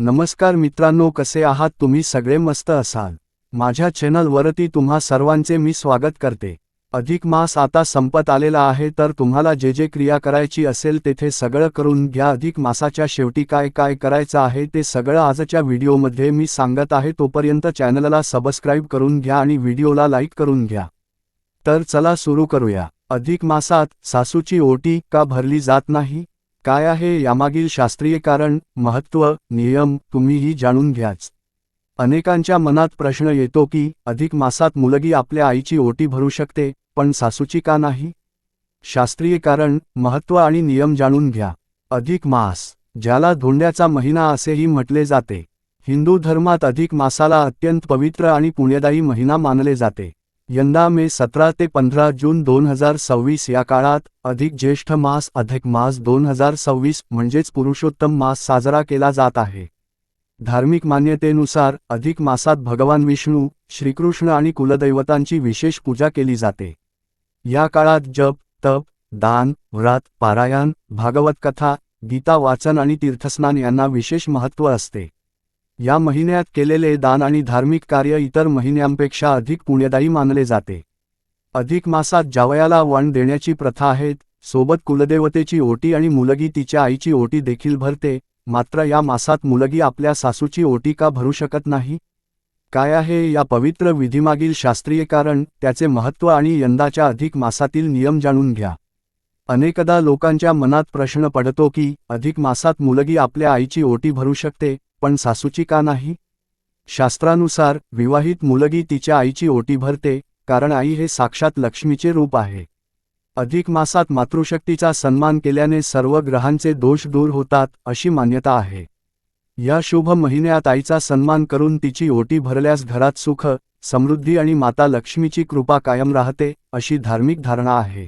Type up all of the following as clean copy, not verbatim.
नमस्कार मित्रांनो, कसे आहात तुम्ही सगळे? मस्त असाल. माझ्या चॅनल वरती तुम्हा सर्वांचे मी स्वागत करते. अधिक मास आता संपत आलेला आहे, तर तुम्हाला जे जे क्रिया करायची असेल तेथे सगळं करून घ्या. अधिक मासाच्या शेवटी काय काय करायचं आहे ते सगळं आजच्या व्हिडिओमध्ये मी सांगत आहे. तोपर्यंत चॅनलला सबस्क्राईब करून घ्या आणि व्हिडिओला लाईक करून घ्या. तर चला सुरू करूया. अधिक मासात सासूची ओटी का भरली जात नाही? काय आहे यामागील शास्त्रीय कारण, महत्त्व, नियम तुम्हीही जाणून घ्याच. अनेकांच्या मनात प्रश्न येतो की अधिक मासात मुलगी आपल्या आईची ओटी भरू शकते, पण सासूची का नाही? शास्त्रीय कारण, महत्त्व आणि नियम जाणून घ्या. अधिक मास, ज्याला धोंड्याचा महिना असेही म्हटले जाते, हिंदू धर्मात अधिक मासाला अत्यंत पवित्र आणि पुण्यदायी महिना मानले जाते. यंदा मे 17 ते 15 जून 2026 या काळात अधिक ज्येष्ठ मास, अधिक मास 2026 म्हणजेच पुरुषोत्तम मास साजरा केला जात आहे. धार्मिक मान्यतेनुसार अधिक मासात भगवान विष्णू, श्रीकृष्ण आणि कुलदैवतांची विशेष पूजा केली जाते. या काळात जप, तप, दान, व्रत, पारायण, भागवत कथा, गीता वाचन आणि तीर्थस्नान यांना विशेष महत्त्व असते. या महिन्यात केलेले दान आणि धार्मिक कार्य इतर महिन्यांपेक्षा अधिक पुण्यदायी मानले जाते. अधिक मासात जावयाला वाण देण्याची प्रथा आहे, सोबत कुलदेवतेची ओटी आणि मुलगी तिच्या आईची ओटी देखील भरते. मात्र या मासात मुलगी आपल्या सासूची ओटी का भरू शकत नाही? काय आहे या पवित्र विधीमागील शास्त्रीय कारण, त्याचे महत्त्व आणि यंदाच्या अधिक मासातील नियम जाणून घ्या. अनेकदा लोकांच्या मनात प्रश्न पडतो की अधिक मासात मुलगी आपल्या आईची ओटी भरू शकते, पण सासूची का नाही? शास्त्रानुसार विवाहित मुलगी तिच्या आईची ओटी भरते, कारण आई हे साक्षात लक्ष्मीचे रूप आहे. अधिक मासात मातृशक्तीचा सन्मान केल्याने सर्व ग्रहांचे दोष दूर होतात, अशी मान्यता आहे. या शुभ महिन्यात आईचा सन्मान करून तिची ओटी भरल्यास घरात सुख, समृद्धी आणि माता लक्ष्मीची कृपा कायम राहते, अशी धार्मिक धारणा आहे.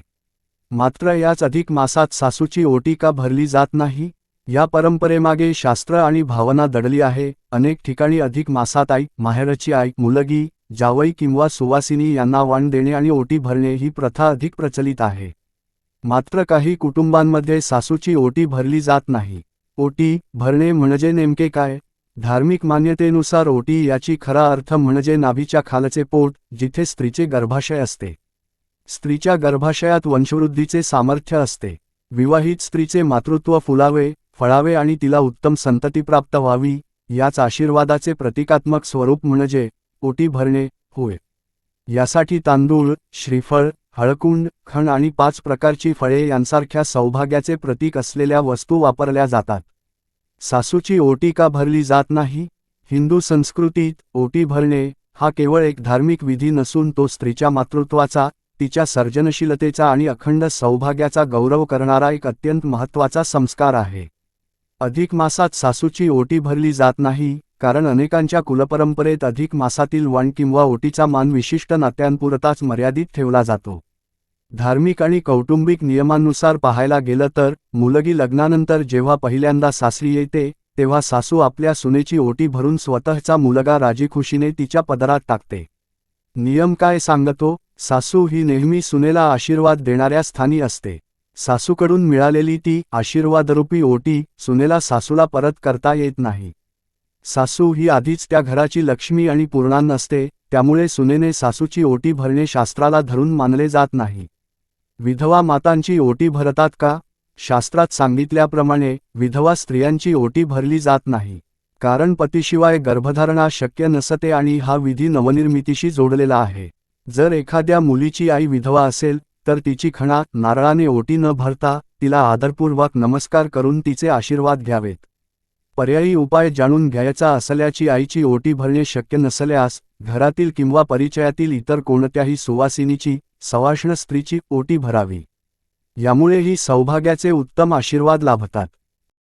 मात्र याच अधिक मासात सासूची ओटी का भरली जात नाही? या परंपरेमागे शास्त्र आणि भावना दडली आहे. अनेक ठिकाणी अधिक मासात आई, माहेरची आई, मुलगी, जावई किंवा सुवासिनी यांना वाण देणे आणि ओटी भरणे ही प्रथा अधिक प्रचलित आहे. मात्र काही कुटुंबांमध्ये सासूची ओटी भरली जात नाही. ओटी भरणे म्हणजे नेमके काय? धार्मिक मान्यतेनुसार ओटी याची खरा अर्थ म्हणजे नाभीच्या खालचे पोट, जिथे स्त्रीचे गर्भाशय असते. स्त्रीच्या गर्भाशयात वंशवृद्धीचे सामर्थ्य असते. विवाहित स्त्रीचे मातृत्व फुलावे, फळावे आणि तिला उत्तम संतती प्राप्त व्हावी, याच आशीर्वादाचे प्रतिकात्मक स्वरूप म्हणजे ओटी भरणे होय. यासाठी तांदूळ, श्रीफळ, हळकुंड, खण आणि 5 प्रकारची फळे यांसारख्या सौभाग्याचे प्रतीक असलेल्या वस्तू वापरल्या जातात. सासूची ओटी का भरली जात नाही? हिंदू संस्कृतीत ओटी भरणे हा केवळ एक धार्मिक विधी नसून तो स्त्रीच्या मातृत्वाचा, तिच्या सर्जनशीलतेचा आणि अखंड सौभाग्याचा गौरव करणारा एक अत्यंत महत्त्वाचा संस्कार आहे. अधिक मासात सासूची ओटी भरली जात नाही, कारण अनेकांच्या कुलपरंपरेत अधिक मासातील वाण किंवा ओटीचा मान विशिष्ट नात्यांपुरताच मर्यादित ठेवला जातो. धार्मिक आणि कौटुंबिक नियमांनुसार पाहायला गेलं तर, मुलगी लग्नानंतर जेव्हा पहिल्यांदा सासरी येते, तेव्हा सासू आपल्या सुनेची ओटी भरून स्वतःचा मुलगा राजीखुशीने तिच्या पदरात टाकते. नियम काय सांगतो? सासू ही नेहमी सुनेला आशीर्वाद देणाऱ्या स्थानी असते. सासूकडून मिळालेली ती आशीर्वादरूपी ओटी सुनेला सासूला परत करता येत नाही. सासू ही आधीच त्या घराची लक्ष्मी आणि पूर्णांन असते, त्यामुळे सुनेने सासूची ओटी भरणे शास्त्राला धरून मानले जात नाही. विधवा मातांची ओटी भरतात का? शास्त्रात सांगितल्याप्रमाणे विधवा स्त्रियांची ओटी भरली जात नाही, कारण पतीशिवाय गर्भधारणा शक्य नसते आणि हा विधी नवनिर्मितीशी जोडलेला आहे. जर एखाद्या मुलीची आई विधवा असेल, तर तिची खणा, नारळाने ओटी न भरता तिला आदरपूर्वक नमस्कार करून तिचे आशीर्वाद घ्यावेत. पर्यायी उपाय जाणून घ्यायचा असल्याची आईची ओटी भरणे शक्य नसल्यास घरातील किंवा परिचयातील इतर कोणत्याही सुवासिनीची, सवाष्ण स्त्रीची ओटी भरावी. यामुळेही सौभाग्याचे उत्तम आशीर्वाद लाभतात.